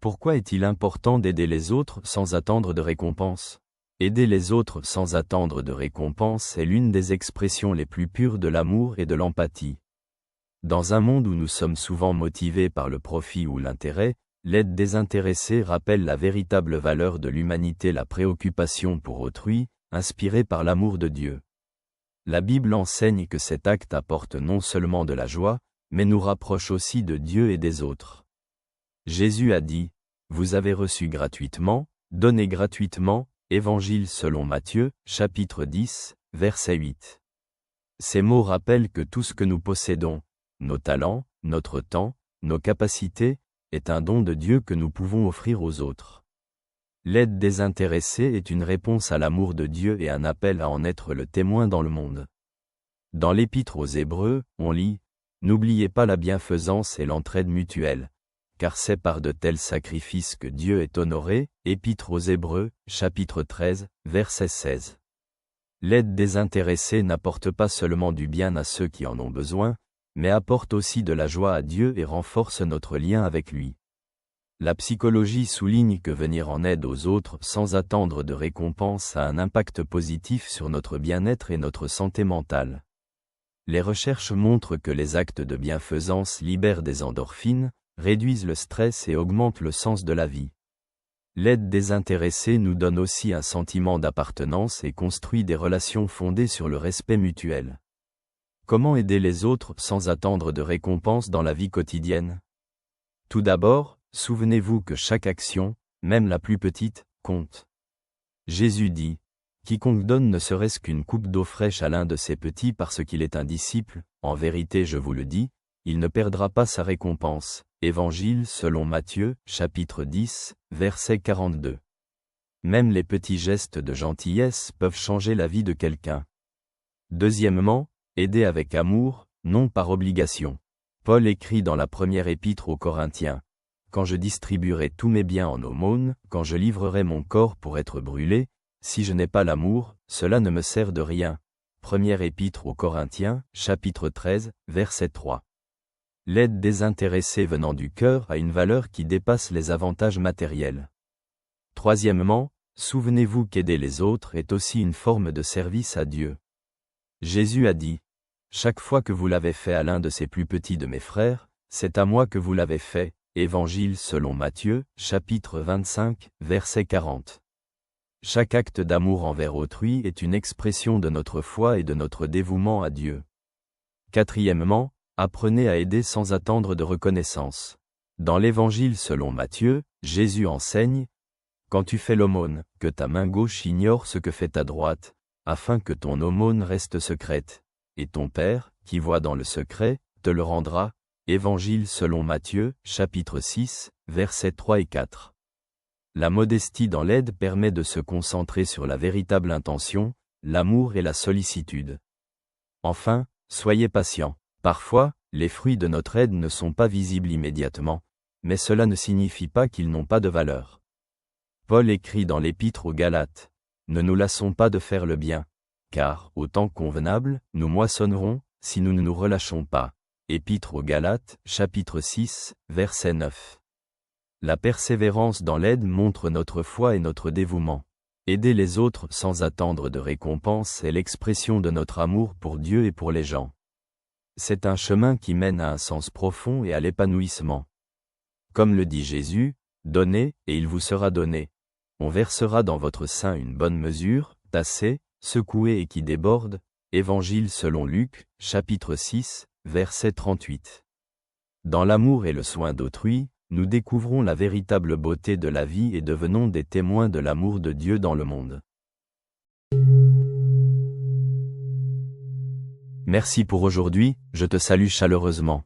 Pourquoi est-il important d'aider les autres sans attendre de récompense? Aider les autres sans attendre de récompense est l'une des expressions les plus pures de l'amour et de l'empathie. Dans un monde où nous sommes souvent motivés par le profit ou l'intérêt, l'aide désintéressée rappelle la véritable valeur de l'humanité, la préoccupation pour autrui, inspirée par l'amour de Dieu. La Bible enseigne que cet acte apporte non seulement de la joie, mais nous rapproche aussi de Dieu et des autres. Jésus a dit, « Vous avez reçu gratuitement, donnez gratuitement » Évangile selon Matthieu, chapitre 10, verset 8. Ces mots rappellent que tout ce que nous possédons, nos talents, notre temps, nos capacités, est un don de Dieu que nous pouvons offrir aux autres. L'aide désintéressée est une réponse à l'amour de Dieu et un appel à en être le témoin dans le monde. Dans l'Épître aux Hébreux, on lit « N'oubliez pas la bienfaisance et l'entraide mutuelle, car c'est par de tels sacrifices que Dieu est honoré » Épître aux Hébreux, chapitre 13, verset 16. L'aide désintéressée n'apporte pas seulement du bien à ceux qui en ont besoin, mais apporte aussi de la joie à Dieu et renforce notre lien avec lui. La psychologie souligne que venir en aide aux autres sans attendre de récompense a un impact positif sur notre bien-être et notre santé mentale. Les recherches montrent que les actes de bienfaisance libèrent des endorphines, réduisent le stress et augmentent le sens de la vie. L'aide désintéressée nous donne aussi un sentiment d'appartenance et construit des relations fondées sur le respect mutuel. Comment aider les autres sans attendre de récompense dans la vie quotidienne? Tout d'abord, souvenez-vous que chaque action, même la plus petite, compte. Jésus dit, « Quiconque donne ne serait-ce qu'une coupe d'eau fraîche à l'un de ses petits parce qu'il est un disciple, en vérité je vous le dis, il ne perdra pas sa récompense. » Évangile selon Matthieu, chapitre 10, verset 42. Même les petits gestes de gentillesse peuvent changer la vie de quelqu'un. Deuxièmement, aider avec amour, non par obligation. Paul écrit dans la première épître aux Corinthiens, « Quand je distribuerai tous mes biens en aumône, quand je livrerai mon corps pour être brûlé, si je n'ai pas l'amour, cela ne me sert de rien. » Première épître aux Corinthiens, chapitre 13, verset 3. L'aide désintéressée venant du cœur a une valeur qui dépasse les avantages matériels. Troisièmement, souvenez-vous qu'aider les autres est aussi une forme de service à Dieu. Jésus a dit, « Chaque fois que vous l'avez fait à l'un de ces plus petits de mes frères, c'est à moi que vous l'avez fait. » Évangile selon Matthieu, chapitre 25, verset 40. Chaque acte d'amour envers autrui est une expression de notre foi et de notre dévouement à Dieu. Quatrièmement, apprenez à aider sans attendre de reconnaissance. Dans l'Évangile selon Matthieu, Jésus enseigne, « Quand tu fais l'aumône, que ta main gauche ignore ce que fait ta droite, afin que ton aumône reste secrète, et ton Père, qui voit dans le secret, te le rendra. » Évangile selon Matthieu, chapitre 6, versets 3 et 4. La modestie dans l'aide permet de se concentrer sur la véritable intention, l'amour et la sollicitude. Enfin, soyez patients. Parfois, les fruits de notre aide ne sont pas visibles immédiatement, mais cela ne signifie pas qu'ils n'ont pas de valeur. Paul écrit dans l'Épître aux Galates, « Ne nous lassons pas de faire le bien, car, au temps convenable, nous moissonnerons, si nous ne nous relâchons pas. » Épître aux Galates, chapitre 6, verset 9. La persévérance dans l'aide montre notre foi et notre dévouement. Aider les autres sans attendre de récompense est l'expression de notre amour pour Dieu et pour les gens. C'est un chemin qui mène à un sens profond et à l'épanouissement. Comme le dit Jésus, « Donnez, et il vous sera donné. On versera dans votre sein une bonne mesure, tassée, secouée et qui déborde. » Évangile selon Luc, chapitre 6, verset 38. Dans l'amour et le soin d'autrui, nous découvrons la véritable beauté de la vie et devenons des témoins de l'amour de Dieu dans le monde. Merci pour aujourd'hui, je te salue chaleureusement.